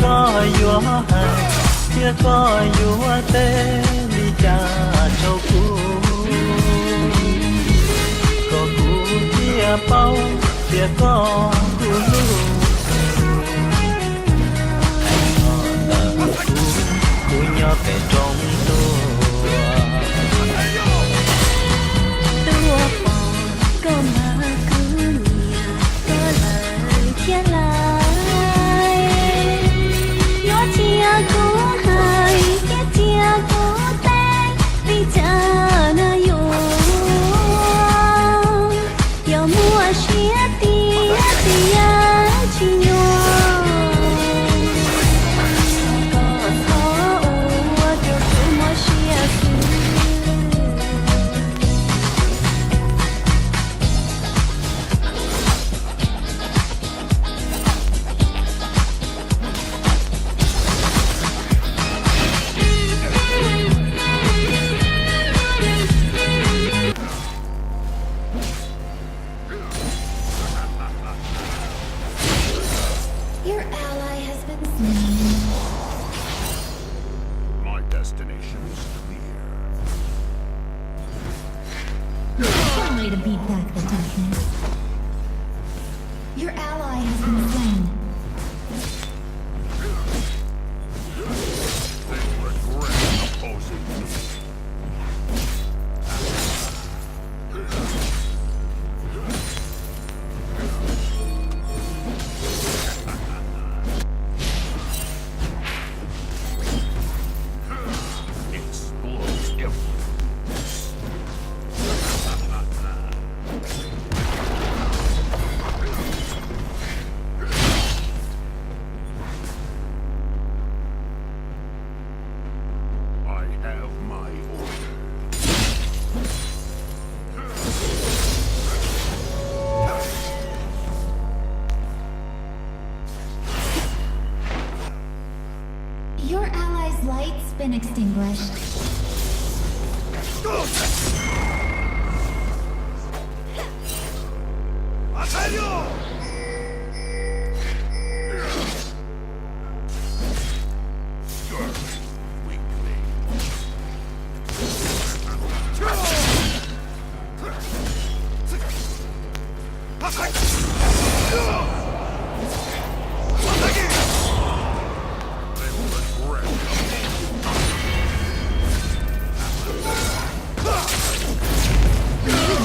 có vua hai chưa có vua tê đi cha châu cũ có cũ chia bao chia có cũ lu anh ngọn là cũ nhỏ về trong tôi có mà cứ nhà có lời chia lại nó chia cố hai cái chia cố tay vì cha na yêu yêu mua chia tia tia chỉ nhau có khó ô cho tôi mua chia Your ally has been slain. My destination is clear. One way to beat back the darkness. Your ally has been slain. They regret opposing me. Explosive. I have my order. Your ally's light's been extinguished. You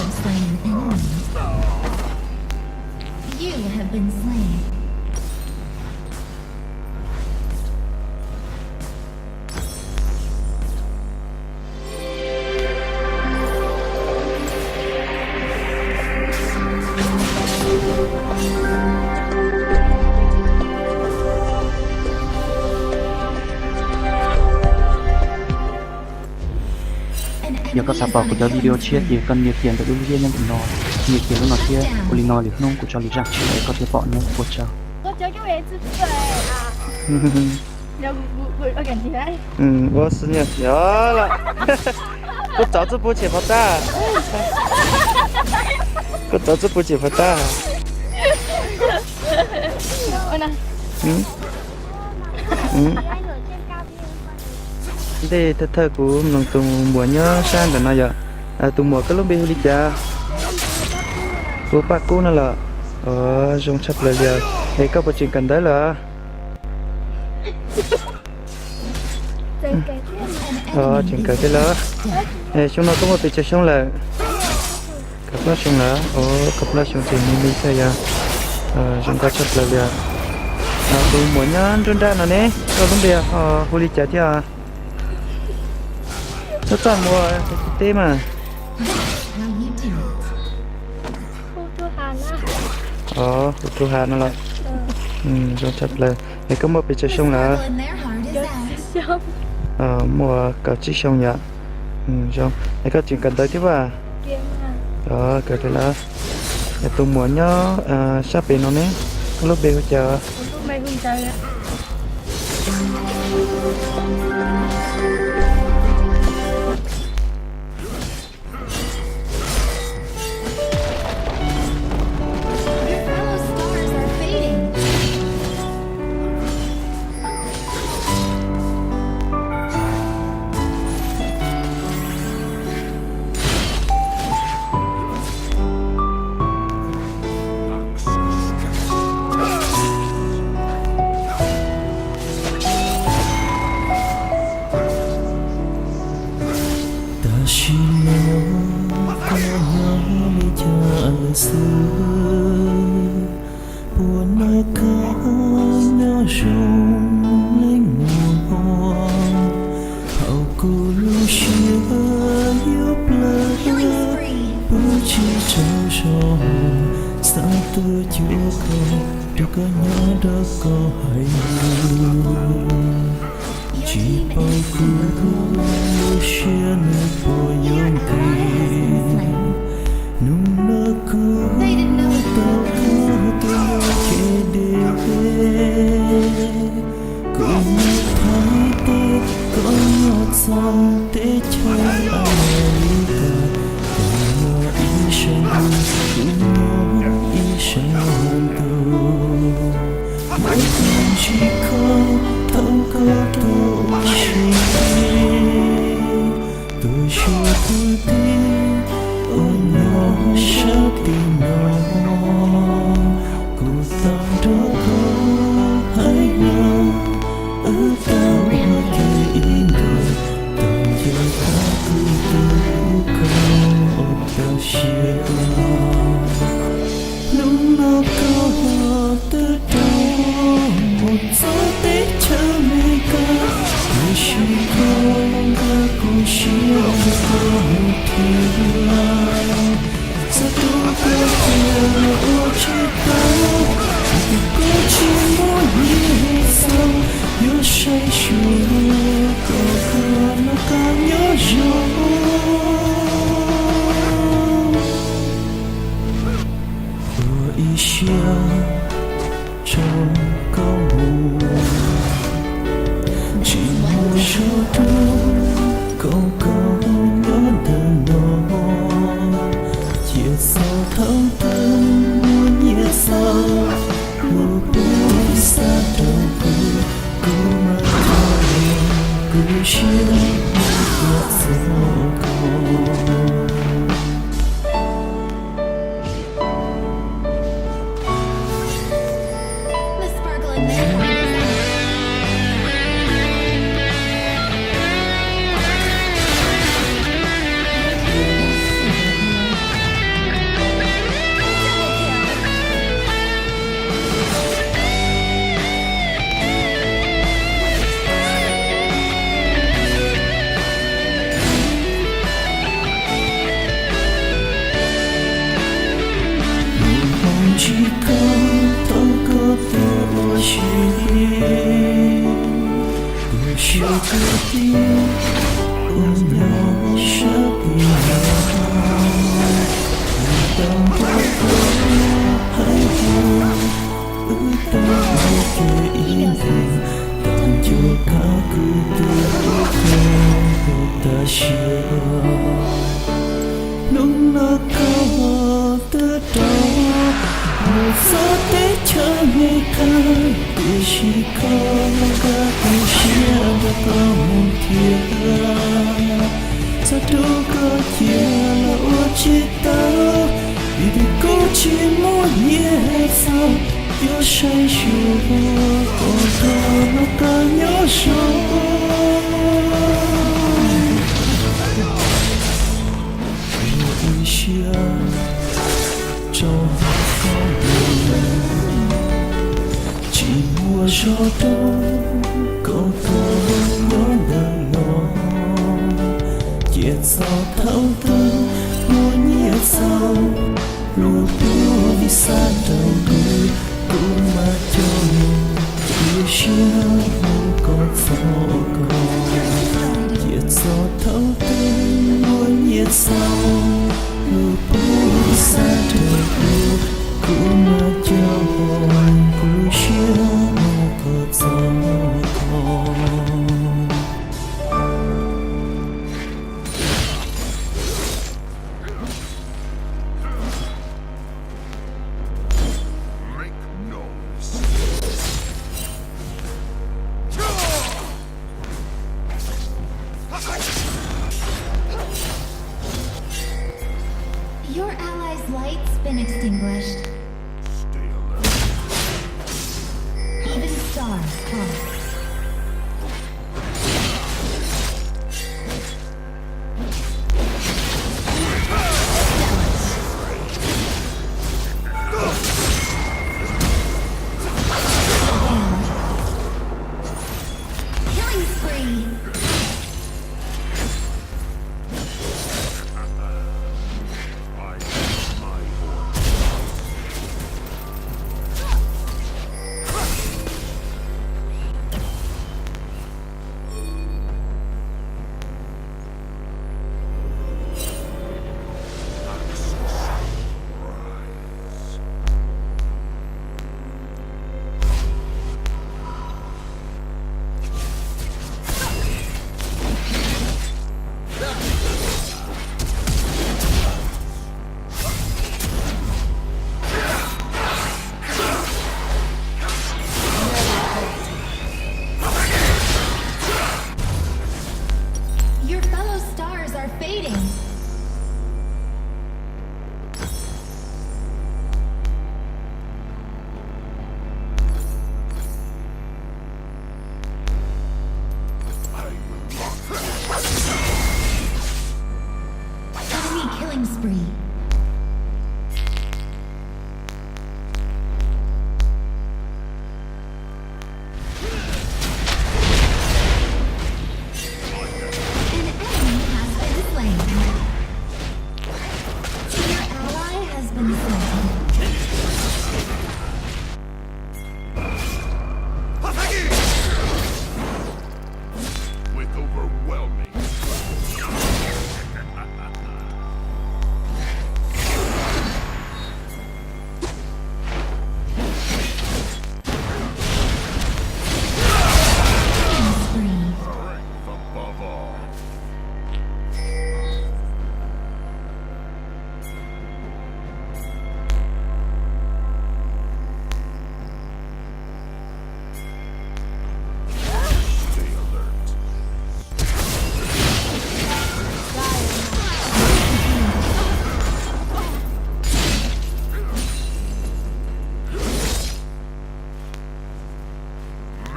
have slain an enemy. You have been slain. giờ có sắp vào của cho video chia thì cần nhiều tiền để đưa video nhân nó nhiều tiền lúc nào kia của linh nói liệt nông của cho lý rằng chỉ để có thể bọn nhau của cho 我教给我一只嘴啊！我感觉。我是你有了，我早知不去跑大，我早知不去跑大，我呢？đây thật thật của mình tùng mùa nhớ sang để nói giờ tùng mùa cái lúc bây giờ cha của bác cô nó là ở trong sắp là giờ thì các bạn chuyện cần đấy là chuyện cần thế là chúng nó có một tình sống là các nó sống là các nó sống thì mình sẽ giờ chúng ta sắp là giờ tùng mùa nhớ trên ra là nè rồi lúc bây giờ huli cha thì nó toàn mùa tê mà How you do it. 不出汗啦。tu hà nó là rồi chặt là để có một bị chơi xong là Sparkle in their heart is out. 香。 mùa cả chiếc xong nhá xong để có chuyện cần tới tiếp à 天啊！ đó cái thế là để tu mùa nhớ sắp về nó nè lúc về chờ 我都没回家了。 Your fellow stars are fading. hay chỉ bao cứ chia nơi của những tình nung nơ cứ tao cứ tôi che đêm cũng thấy tết có ngọt dòng tết chơi America mà ý sang cũng nó ý sang đâu mỗi lần chỉ có thấu có tôi chưa tôi tin ôm nó sẽ tìm nó cô tao đó có hay nhau ở đâu cái in đời từng giờ ta cứ từ câu ôm tao chia lúc nó có từ đâu một gió tết chờ mây ca người chỉ có cô chia có một thiên lai sao tôi có thể ở trên tao vì có chỉ muốn như sao yêu say sưa có nó càng nhớ rồi vừa ý chia trong câu chỉ muốn cho tôi câu nhớ đời nó chia sao thấu tâm muốn nhớ sao một buổi xa đầu cứ mà thôi cứ chia một giấc câu chỉ có tôi có tôi chỉ tôi chưa có tiếng ôm nhau sẽ bị nhau đang có hay buồn đang kể in hình đang cho cả cứ từ ta chia lúc nó có từ đó một gió tết chờ ngày ca để chỉ có cả tình chia và có một thiên sao đâu có chia là ô chỉ tao vì cô chỉ muốn nhẹ sao yêu say sưa còn nó càng nhớ rồi yêu chia trong chỉ mua cho tôi câu nhớ đời nó chiết sao thấu tâm muốn nhẹ sao lúc đi xa đầu người cũng mà cho yêu chia không còn gió còn chiết sao thấu tâm muốn nhẹ sao lúc đi xa đầu người cũng mà cho cũng chia một cơn gió còn Your ally's light's been extinguished. Stay alert. Even stars fall. Killing spree. I have my order.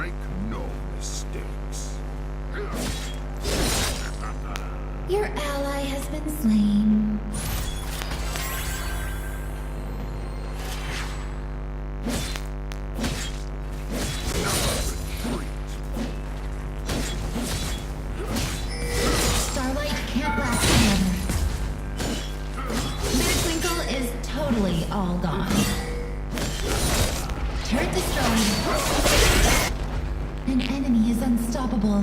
Make no mistakes. Your ally has been slain. Starlight can't last forever. Twinkle is totally all gone. Turret destroyed. An enemy is unstoppable.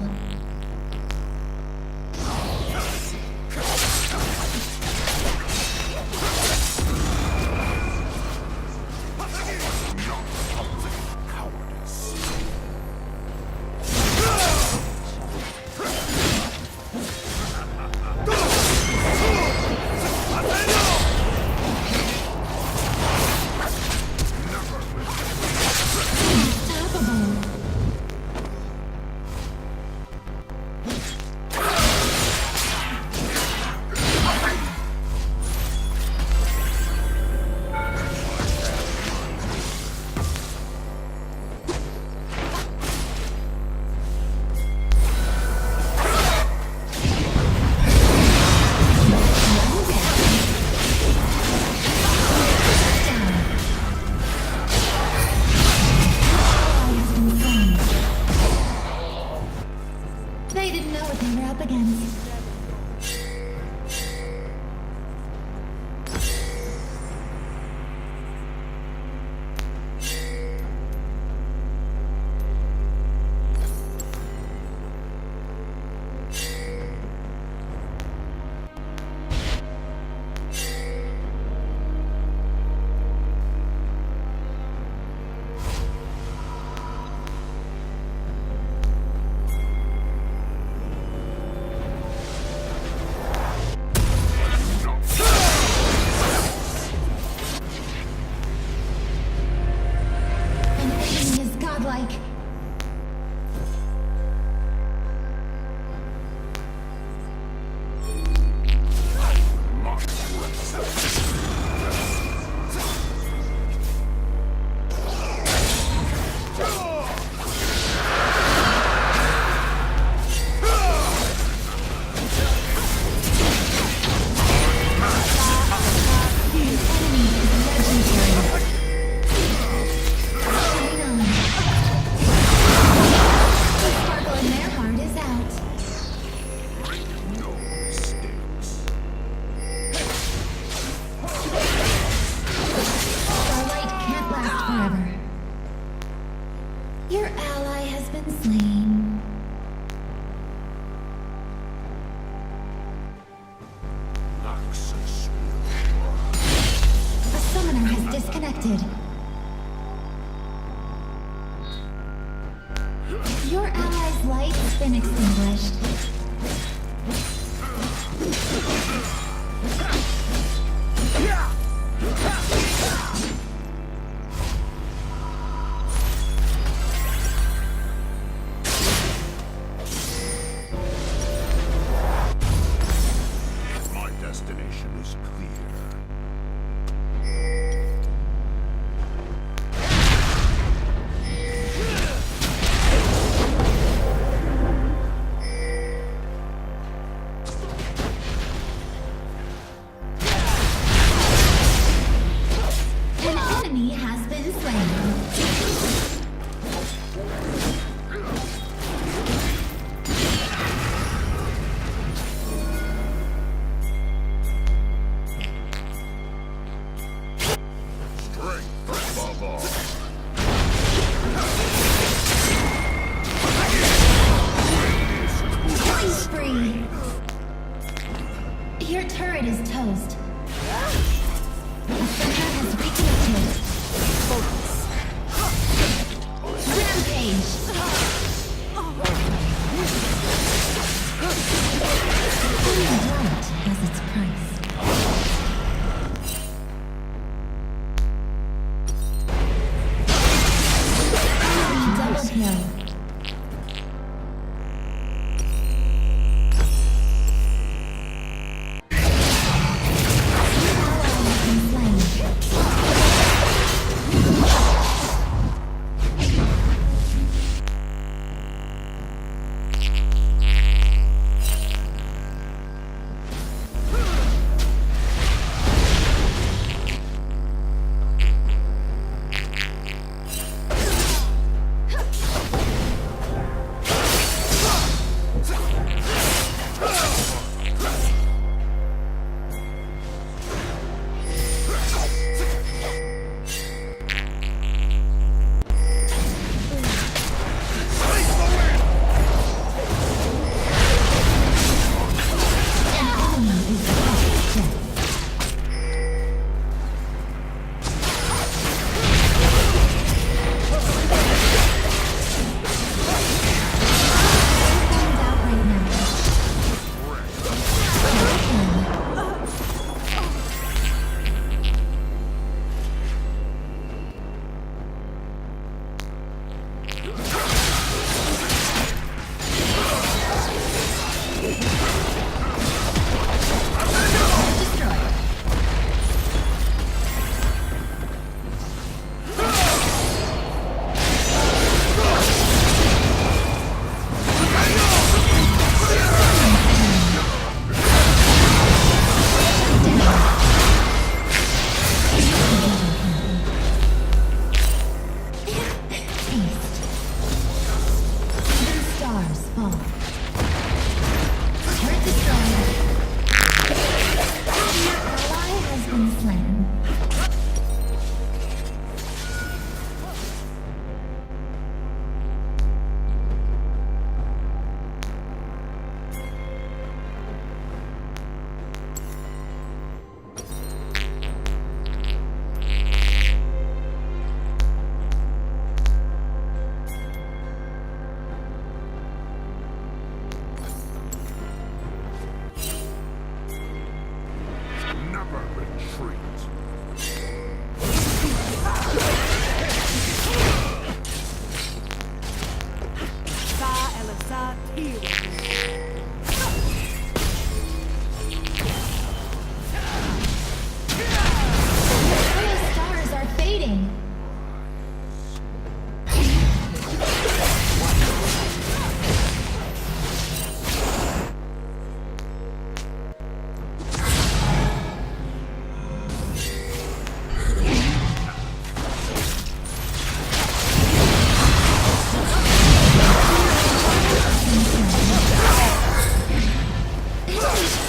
Cowardice. Unstoppable. They didn't know what they were up against. An enemy is godlike. Sparkle in their heart is out. No mistakes. Starlight can't last forever. Your ally has been slain. Noxus A summoner has disconnected. Your ally's light has been extinguished. My destination is clear. An enemy has been slain. Strength above all. Killing spree. Your turret is toast. A summoner has reconnected. Rampage. Killing light has its price. Enemy double kill. fall. Turret destroyed. Your ally has been slain. Never retreat. Dire's stars are fading.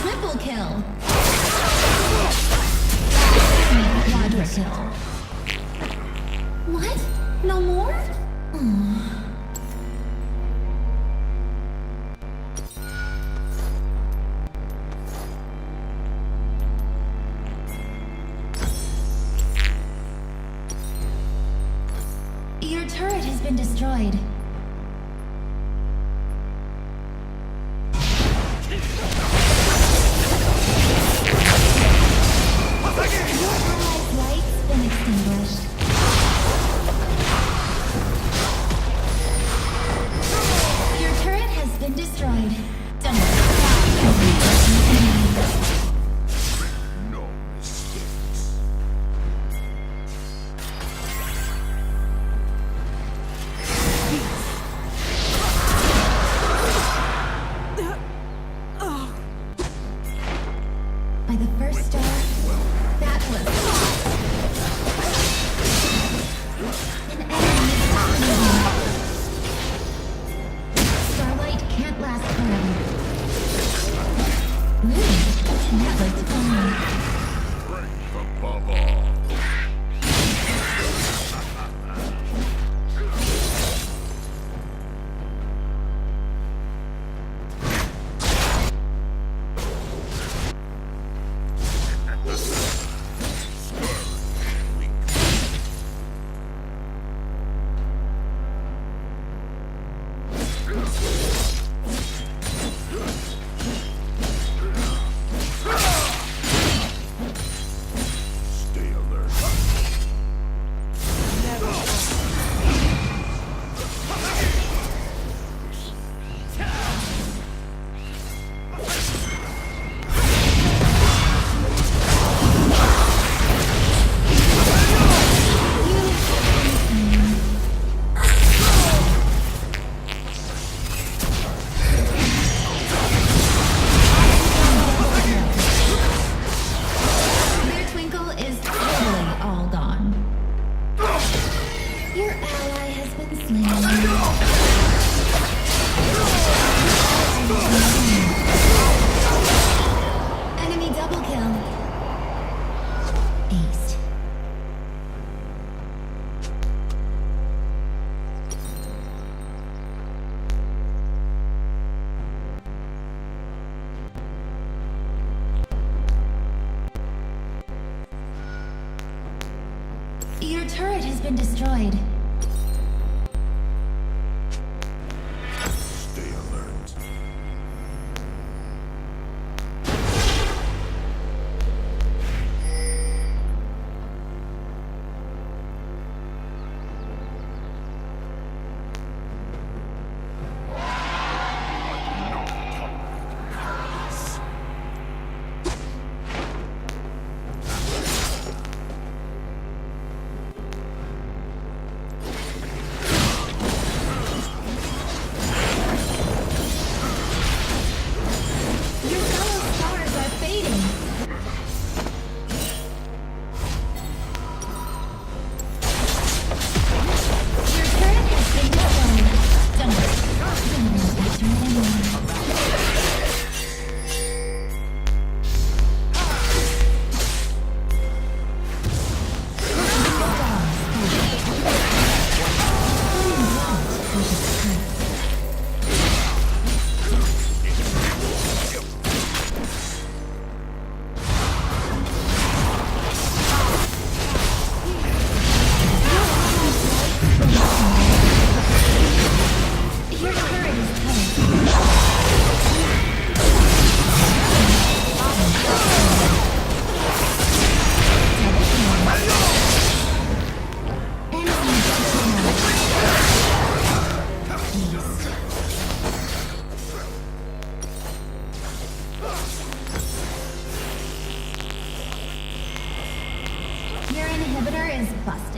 Triple kill. Quadra kill. What? No more? Your turret has been destroyed. Lights been extinguished. Your turret has been destroyed. Done. No mistakes. By the first star, that was an enemy dominating. Starlight can't last forever. Ooh, that looked fun. Strength above all. Stay alert. Their twinkle is totally all gone. Your ally has been slain. Enemy double kill. Ace. Your turret has been destroyed. Stay alert. Tower is busted.